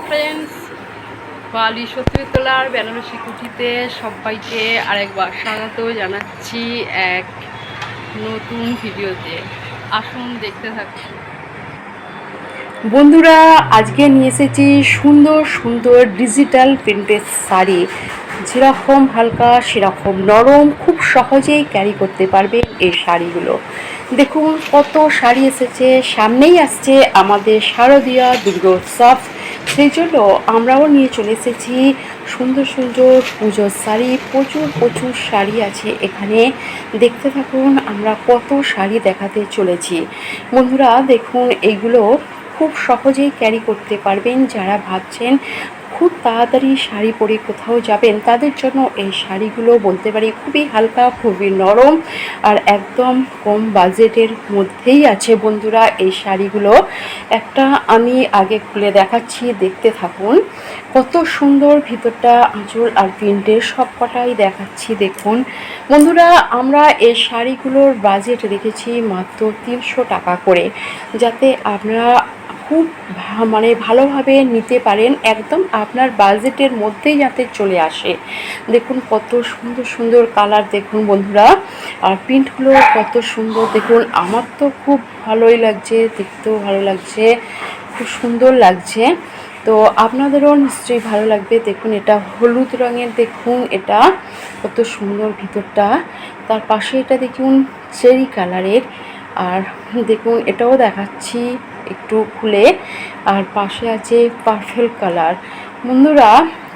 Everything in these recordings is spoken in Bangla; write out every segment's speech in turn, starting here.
ফ্রেন্ডস, বালি সত্যিতলার বেনারসি কুঠিতে সবাইকে আরেকবার স্বাগত জানাচ্ছি এক নতুন ভিডিওতে। আসুন দেখতে থাকুন বন্ধুরা। আজকে নিয়ে এসেছি সুন্দর সুন্দর ডিজিটাল প্রিন্টের শাড়ি, যেরকম হালকা সেরকম নরম, খুব সহজেই ক্যারি করতে পারবেন এই শাড়িগুলো। দেখুন কত শাড়ি এসেছে, সামনেই আসছে আমাদের শারদীয়া দুর্গোৎসব, সেই জন্য আমরাও নিয়ে চলে এসেছি সুন্দর সুন্দর পুজোর শাড়ি। প্রচুর প্রচুর শাড়ি আছে এখানে, দেখতে থাকুন আমরা কত শাড়ি দেখাতে চলেছি। বন্ধুরা দেখুন, এইগুলো খুব সহজেই ক্যারি করতে পারবেন। যারা ভাবছেন খুব তাড়াতাড়ি শাড়ি পরে কোথাও যাবেন, তাদের জন্য এই শাড়িগুলো বলতে পারি খুবই হালকা, খুবই নরম, আর একদম কম বাজেটের মধ্যেই আছে বন্ধুরা এই শাড়িগুলো। একটা আমি আগে খুলে দেখাচ্ছি, দেখতে থাকুন কত সুন্দর ভিতরটা, আঁচল আর প্রিন্টের সব কটাই দেখাচ্ছি। দেখুন বন্ধুরা, আমরা এই শাড়িগুলোর বাজেট রেখেছি মাত্র 300 টাকা করে, যাতে আপনারা খুব ভালোভাবে নিতে পারেন, একদম আপনার বাজেটের মধ্যেই যাতে চলে আসে। দেখুন কত সুন্দর সুন্দর কালার, দেখুন বন্ধুরা, আর প্রিন্টগুলো কত সুন্দর। দেখুন আমার তো খুব ভালোই লাগছে, দেখতেও ভালো লাগছে, খুব সুন্দর লাগছে, তো আপনাদেরও নিশ্চয়ই ভালো লাগবে। দেখুন এটা হলুদ রঙের, দেখুন এটা কত সুন্দর ভিতরটা। তার পাশে এটা দেখুন চেরি কালারের, আর দেখুন এটাও দেখাচ্ছি একটু খুলে, আর পাশে আছে পার্পল কালার। বন্ধুরা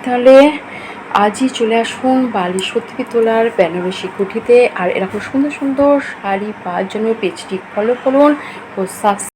তাহলে আজই চলে আসুন বালি সত্যিতলার বেনারসি কুঠিতে, আর এরকম সুন্দর সুন্দর শাড়ি পাওয়ার জন্য পেজটি ফলো করুন ও সাবস্ক্রাইব